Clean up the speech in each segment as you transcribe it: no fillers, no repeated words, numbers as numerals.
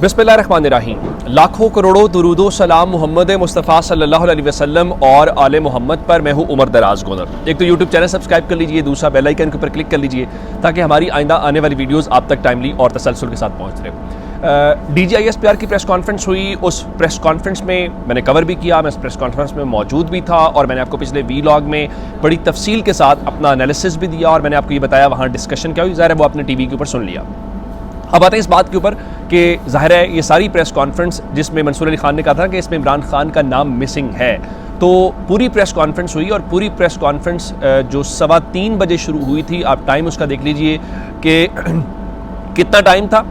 बिस्मिल्लाहिर्रहमानिर्रहीम। लाखों करोड़ों दुरूदो सलाम मोहम्मद मुस्तफ़ा सल्लल्लाहु अलैहि वसल्लम और आले मोहम्मद पर। मैं हूँ उमर दराज गोनर। एक तो यूट्यूब चैनल सब्सक्राइब कर लीजिए, दूसरा बेल आइकन के ऊपर क्लिक कर लीजिए ताकि हमारी आइंदा आने वाली वीडियोस आप तक टाइमली और तसलसल के साथ पहुँच रहे। DGISPR की प्रेस कॉन्फ्रेंस हुई, उस प्रेस कॉन्फ्रेंस में मैंने कवर भी किया, मैं उस प्रेस कॉन्फ्रेंस में मौजूद भी था और मैंने आपको पिछले वीलॉग में बड़ी तफसील के साथ अपना एनालिसिस भी दिया और मैंने आपको ये बताया वहाँ डिस्कशन क्या हुई। ज़ाहिर है वो आपने TV के ऊपर सुन लिया। अब आते हैं इस बात के ऊपर कि ज़ाहिर है ये सारी प्रेस कॉन्फ्रेंस जिसमें मंसूर अली खान ने कहा था कि इसमें इमरान खान का नाम मिसिंग है, तो पूरी प्रेस कॉन्फ्रेंस हुई और पूरी प्रेस कॉन्फ्रेंस जो 3:15 बजे शुरू हुई थी, आप टाइम उसका देख लीजिए कि कितना टाइम था।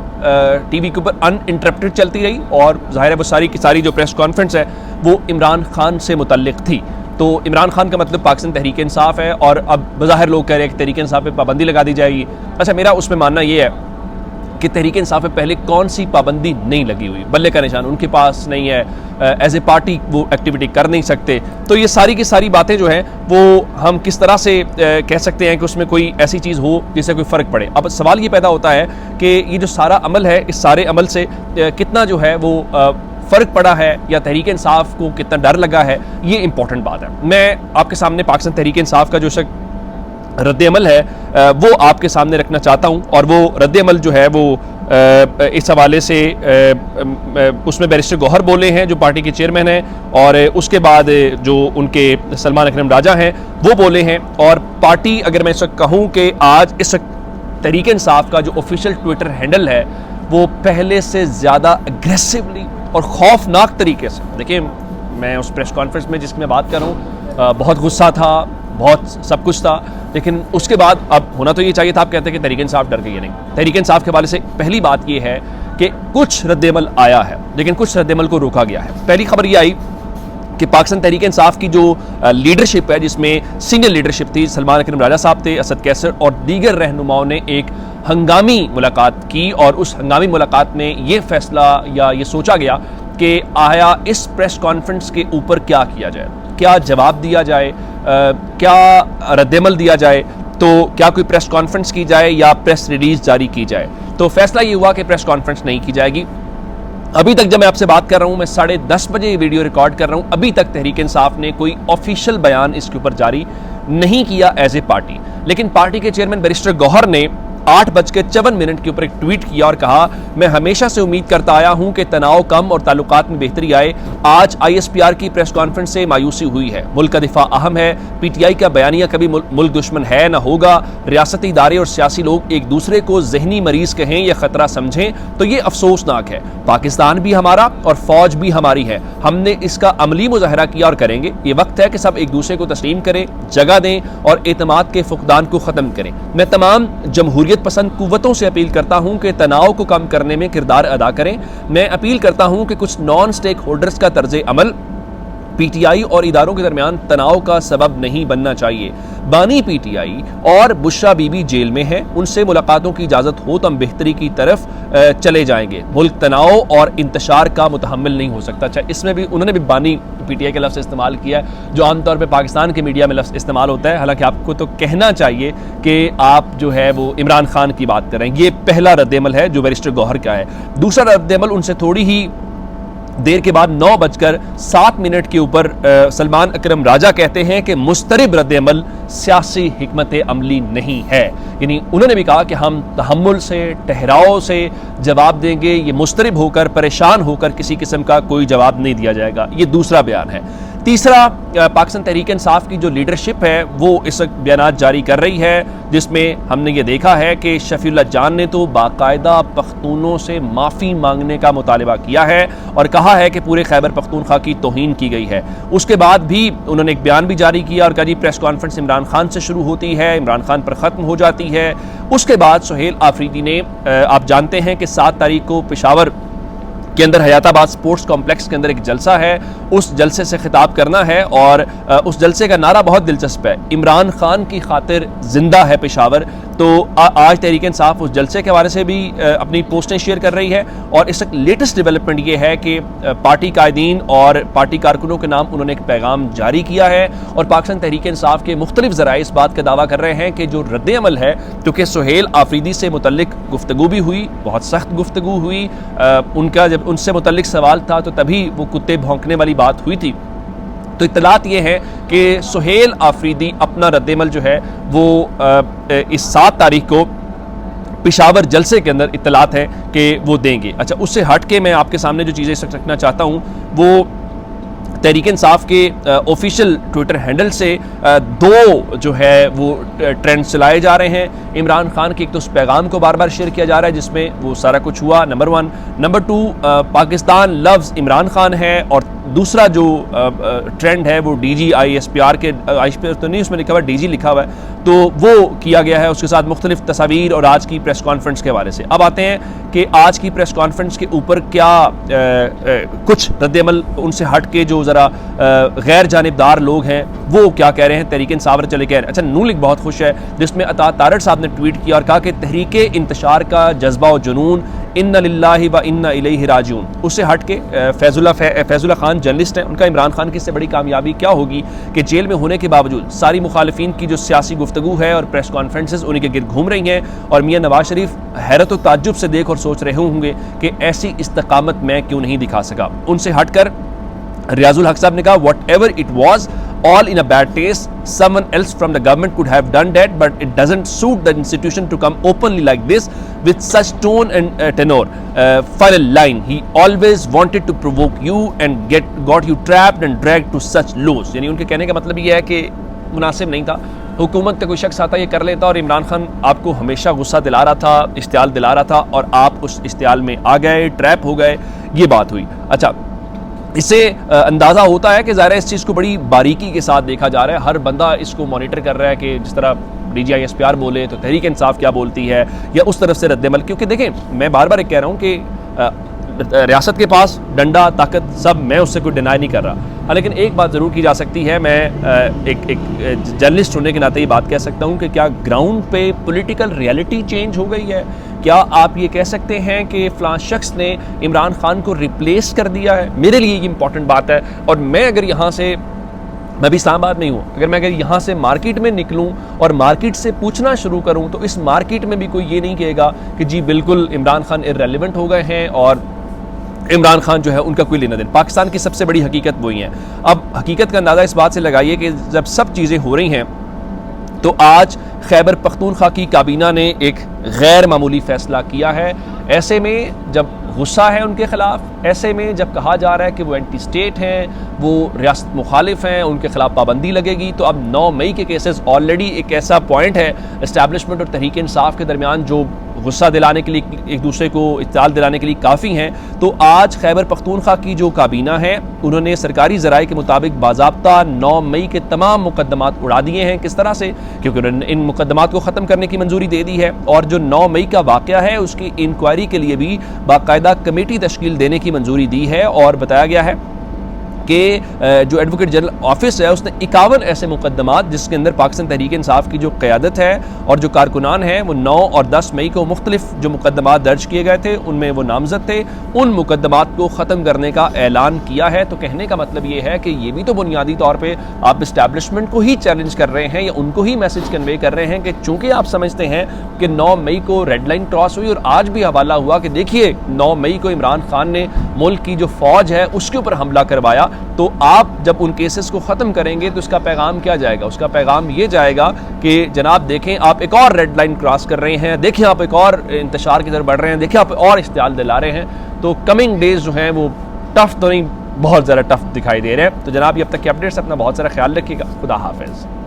TV के ऊपर अनइंटरप्टेड चलती रही और ज़ाहिर है वो सारी की सारी जो प्रेस कॉन्फ्रेंस है वो इमरान खान से मुतल्लिक़ थी। तो इमरान खान का मतलब पाकिस्तान तहरीक इंसाफ है और अब बज़ाहिर लोग कह रहे हैं कि तहरीक इंसाफ पे पाबंदी लगा दी जाएगी। अच्छा, मेरा उसमें मानना ये है कि तहरीक इंसाफ में पहले कौन सी पाबंदी नहीं लगी हुई, बल्ले का निशान उनके पास नहीं है, एज ए पार्टी वो एक्टिविटी कर नहीं सकते। तो ये सारी की सारी बातें जो हैं वो हम किस तरह से कह सकते हैं कि उसमें कोई ऐसी चीज़ हो जिससे कोई फ़र्क पड़े। अब सवाल ये पैदा होता है कि ये जो सारा अमल है, इस सारे अमल से कितना जो है वो फ़र्क पड़ा है या तहरीक इंसाफ को कितना डर लगा है, ये इंपॉर्टेंट बात है। मैं आपके सामने पाकिस्तान तहरीक इंसाफ का जो रद्द-ए-अमल है वो आपके सामने रखना चाहता हूँ और वो रद्द-ए-अमल जो है वो इस हवाले से उसमें बैरिस्टर गौहर बोले हैं जो पार्टी के चेयरमैन हैं, और उसके बाद जो उनके सलमान अकरम राजा हैं वो बोले हैं। और पार्टी, अगर मैं इस वक्त कहूँ कि आज इस तहरीक इंसाफ का जो ऑफिशियल ट्विटर हैंडल है वो पहले से ज़्यादा एग्रेसिवली और खौफनाक तरीके से, देखिए मैं उस प्रेस कॉन्फ्रेंस में जिसकी मैं बात कर रहा हूँ बहुत गुस्सा था, बहुत सब कुछ था, लेकिन उसके बाद अब होना तो ये चाहिए था। आप कहते हैं कि तहरीक इंसाफ डर गई है, नहीं। तहरीक इंसाफ के हवाले से पहली बात ये है कि कुछ रद्द-ए-अमल आया है लेकिन कुछ रद्द-ए-अमल को रोका गया है। पहली खबर ये आई कि पाकिस्तान तहरीक इंसाफ की जो लीडरशिप है, जिसमें सीनियर लीडरशिप थी, सलमान अकरम राजा साहब थे, असद कैसर और दीगर रहनुमाओं ने एक हंगामी मुलाकात की और उस हंगामी मुलाकात में ये फैसला या ये सोचा गया कि आया इस प्रेस कॉन्फ्रेंस के ऊपर क्या किया जाए, क्या जवाब दिया जाए, क्या रद्द-ए-अमल दिया जाए, तो क्या कोई प्रेस कॉन्फ्रेंस की जाए या प्रेस रिलीज जारी की जाए। तो फैसला ये हुआ कि प्रेस कॉन्फ्रेंस नहीं की जाएगी। अभी तक जब मैं आपसे बात कर रहा हूँ, मैं 10:30 बजे ये वीडियो रिकॉर्ड कर रहा हूँ, अभी तक तहरीक इंसाफ ने कोई ऑफिशियल बयान इसके ऊपर जारी नहीं किया एज ए पार्टी। लेकिन पार्टी के चेयरमैन बैरिस्टर गौहर ने 8:54 के ऊपर एक ट्वीट किया और कहा, मैं हमेशा से उम्मीद करता आया हूं कि तनाव कम और ताल्लुकात में बेहतरी आए। आज ISPR की प्रेस कॉन्फ्रेंस से मायूसी हुई है। मुल्क का दिफा अहम है। PTI का बयानिया कभी मुल्क दुश्मन है ना होगा। रियासती इदारे और सियासी लोग एक दूसरे को जहनी मरीज कहें या खतरा समझें तो ये अफसोसनाक है। पाकिस्तान भी हमारा और फौज भी हमारी है। हमने इसका अमली मुजाहरा किया और करेंगे। ये वक्त है कि सब एक दूसरे को तस्लीम करें, जगह दें और एतमाद के फुकदान को ख़त्म करें। मैं तमाम जमहूरियत पसंद कुव्वतों से अपील करता हूं कि तनाव को कम करने में किरदार अदा करें। मैं अपील करता हूं कि कुछ नॉन स्टेक होल्डर्स का तर्ज अमल PTI और इदारों के दरमियान तनाव का सबब नहीं बनना चाहिए। बानी PTI और बुशरा बीबी जेल में है, उनसे मुलाकातों की इजाज़त हो तो हम बेहतरी की तरफ चले जाएंगे। मुल्क तनाव और इंतशार का मुतहम्मिल नहीं हो सकता। अच्छा, इसमें भी उन्होंने भी बानी PTI का लफ्ज़ इस्तेमाल किया है जो आमतौर पर पाकिस्तान के मीडिया में लफ्ज़ इस्तेमाल होता है। हालांकि आपको तो कहना चाहिए कि आप जो है वो इमरान खान की बात कर रहे हैं। ये पहला रद्द-ए-अमल है जो बैरिस्टर गौहर का है। दूसरा रद्द-ए-अमल उनसे थोड़ी ही देर के बाद 9:07 के ऊपर सलमान अकरम राजा कहते हैं कि मुस्तरिब रद्द-ए-अमल सियासी हिकमत अमली नहीं है। यानी उन्होंने भी कहा कि हम तहम्मुल से, ठहराव से जवाब देंगे, ये मुस्तरिब होकर, परेशान होकर किसी किस्म का कोई जवाब नहीं दिया जाएगा। ये दूसरा बयान है। तीसरा, पाकिस्तान तहरीक इंसाफ की जो लीडरशिप है वो इस वक्त बयानात जारी कर रही है जिसमें हमने ये देखा है कि शफीउल्लाह जान ने तो बाकायदा पख्तूनों से माफ़ी मांगने का मुतालबा किया है और कहा है कि पूरे खैबर पख्तूनख्वा की तौहीन की गई है। उसके बाद भी उन्होंने एक बयान भी जारी किया और कहा जी प्रेस कॉन्फ्रेंस इमरान खान से शुरू होती है, इमरान खान पर ख़त्म हो जाती है। उसके बाद सुहेल आफरीदी ने, आप जानते हैं कि 7 तारीख को पेशावर के अंदर हयाताबाद स्पोर्ट्स कॉम्प्लेक्स के अंदर एक जलसा है, उस जलसे से खिताब करना है। और उस जलसे का नारा बहुत दिलचस्प है, इमरान खान की खातिर जिंदा है पेशावर। तो आज तहरीक इंसाफ उस जलसे के हवाले से भी अपनी पोस्टें शेयर कर रही है। और इस वक्त लेटेस्ट डेवलपमेंट ये है कि पार्टी कायदीन और पार्टी कारकुनों के नाम उन्होंने एक पैगाम जारी किया है और पाकिस्तान तहरीक इंसाफ के मुख्तलिफ ज़राए इस बात का दावा कर रहे हैं कि जो रद्द अमल है, क्योंकि सुहेल आफरीदी से मुतल्लिक गुफ्तगू भी हुई, बहुत सख्त गुफ्तगू हुई, उनका जब उनसे मुतल्लिक सवाल था तो तभी वो कुत्ते भौंकने वाली बात हुई थी। तो इत्तलात ये है कि सुहेल आफरीदी अपना रद्दमल जो है वो इस 7 तारीख को पेशावर जलसे के अंदर इत्तलात है कि वो देंगे। अच्छा, उससे हट के मैं आपके सामने जो चीज़ें रखना चाहता हूँ वो तहरीक इंसाफ के ऑफिशियल ट्विटर हैंडल से 2 जो है वो ट्रेंड चलाए जा रहे हैं। इमरान खान के एक तो उस पैगाम को बार बार शेयर किया जा रहा है जिसमें वो सारा कुछ हुआ, number 1। Number 2, Pakistan loves Imran Khan है। और दूसरा जो ट्रेंड है वो DG ISPR के, ISPR तो नहीं उसमें लिखा हुआ, DG लिखा हुआ है, तो वो किया गया है। उसके साथ मुख्तलिफ तस्वीर और आज की प्रेस कॉन्फ्रेंस के हवाले से। अब आते हैं कि आज की प्रेस कॉन्फ्रेंस के ऊपर क्या कुछ रद्दमल उनसे हट के जो ज़रा गैर जानिबदार लोग हैं वो क्या कह रहे हैं। तहरीक इंसाफ चले कह रहे हैं। अच्छा, नूलिक बहुत खुश है जिसमें अता तारड़ साहब ने ट्वीट किया और कहा कि तहरीक इंतशार का जज्बा और जुनून इन्ना लिल्लाहि व इन्ना इलैहि राजिऊन। उससे हट के फैजुल्ला खान जर्नलिस्ट हैं, उनका इमरान खान की इससे बड़ी कामयाबी क्या होगी कि जेल में होने के बावजूद सारी मुखालिफिन की जो सियासी गुफ्तगू है और प्रेस कॉन्फ्रेंसेस उन्हीं के गिर्द घूम रही हैं। और मियां नवाज शरीफ हैरत व ताज्जुब से देख और सोच रहे होंगे कि ऐसी इस्तकामत मैं क्यों नहीं दिखा सका। उनसे हटकर रियाजुल हक साहब ने कहा what ever it was all in a bad taste, someone else from the government could have done that, but it doesn't suit the institution to come openly like this with such tone and tenor. Final line, he always wanted to provoke you and got you trapped and dragged to such lows. यानी उनके कहने का मतलब ये है कि मुनासिब नहीं था, हुकूमत का कोई शख्स आता ये कर लेता और इमरान खान आपको हमेशा गुस्सा दिला रहा था, इश्तियाल दिला रहा था और आप उस इश्तियाल में आ गए, ट्रैप हो गए, ये बात हुई। अच्छा, इससे अंदाज़ा होता है कि ज़ाहिर है इस चीज़ को बड़ी बारीकी के साथ देखा जा रहा है, हर बंदा इसको मॉनिटर कर रहा है कि जिस तरह DG ISPR बोले तो तहरीक इंसाफ क्या बोलती है या उस तरफ से रद्दमल। क्योंकि देखें, मैं बार बार एक कह रहा हूँ कि रियासत के पास डंडा ताकत सब, मैं उससे कोई डिनाई नहीं कर रहा। हाँ, लेकिन एक बात ज़रूर की जा सकती है, मैं एक जर्नलिस्ट होने के नाते ये बात कह सकता हूँ कि क्या ग्राउंड पे पॉलिटिकल रियलिटी चेंज हो गई है? क्या आप ये कह सकते हैं कि फ़लाँ शख्स ने इमरान खान को रिप्लेस कर दिया है? मेरे लिए ये इंपॉर्टेंट बात है। और मैं अगर यहाँ से, मैं भी इस्लामाबाद में ही हूँ, अगर यहाँ से मार्केट में निकलूँ और मार्केट से पूछना शुरू करूँ तो इस मार्केट में भी कोई ये नहीं कहेगा कि जी बिल्कुल इमरान खान इर्रेलेवेंट हो गए हैं और इमरान खान जो है उनका कोई लेना देना। पाकिस्तान की सबसे बड़ी हकीकत वही है। अब हकीकत का अंदाज़ा इस बात से लगाइए कि जब सब चीज़ें हो रही हैं तो आज खैबर पख्तूनख्वा की काबीना ने एक गैर मामूली फ़ैसला किया है। ऐसे में जब गुस्सा है उनके ख़िलाफ़, ऐसे में जब कहा जा रहा है कि वो एंटी स्टेट हैं, वो रियासत मुखालिफ हैं, उनके ख़िलाफ़ पाबंदी लगेगी, तो अब 9 मई के केसेस ऑलरेडी एक ऐसा पॉइंट है इस्टेब्लिशमेंट और तहरीक इंसाफ के दरमियान जो गुस्सा दिलाने के लिए, एक दूसरे को इत्ताल दिलाने के लिए काफ़ी हैं। तो आज खैबर पख्तूनख्वा की जो काबीना है उन्होंने सरकारी ज़राए के मुताबिक बाज़ाब्ता 9 मई के तमाम मुकदमात उड़ा दिए हैं। किस तरह से? क्योंकि उन्होंने इन मुकदमात को ख़त्म करने की मंजूरी दे दी है और जो 9 मई का वाक़या है उसकी इंक्वायरी के लिए भी बाकायदा कमेटी तश्कील देने की मंजूरी दी है। और बताया गया है कि जो एडवोकेट जनरल ऑफिस है उसने 51 ऐसे मुकदमात जिसके अंदर पाकिस्तान तहरीक इंसाफ की जो क़यादत है और जो कारकुनान हैं वो 9 और 10 मई को मुख्तलिफ जो मुकदमात दर्ज किए गए थे उनमें वो नामजद थे, उन मुकदमात को ख़त्म करने का ऐलान किया है। तो कहने का मतलब ये है कि ये भी तो बुनियादी तौर पर आप इस्टेब्लिशमेंट को ही चैलेंज कर रहे हैं या उनको ही मैसेज कन्वे कर रहे हैं कि चूँकि आप समझते हैं कि 9 मई को रेड लाइन क्रॉस हुई और आज भी हवाला हुआ कि देखिए 9 मई को इमरान खान ने मुल्क की जो फ़ौज है उसके ऊपर हमला करवाया, तो आप जब उन केसेस को ख़त्म करेंगे तो इसका पैगाम क्या जाएगा? उसका पैगाम ये जाएगा कि जनाब देखें आप एक और रेड लाइन क्रॉस कर रहे हैं, देखिए आप एक और इंतशार की तरफ बढ़ रहे हैं, देखिए आप और इश्तियाल दिला रहे हैं। तो कमिंग डेज जो हैं वो टफ तो नहीं, बहुत ज़्यादा टफ दिखाई दे रहे हैं। तो जनाब ये अब तक के अपडेट्स, अपना बहुत सारा ख्याल रखिएगा। खुदा हाफिज़।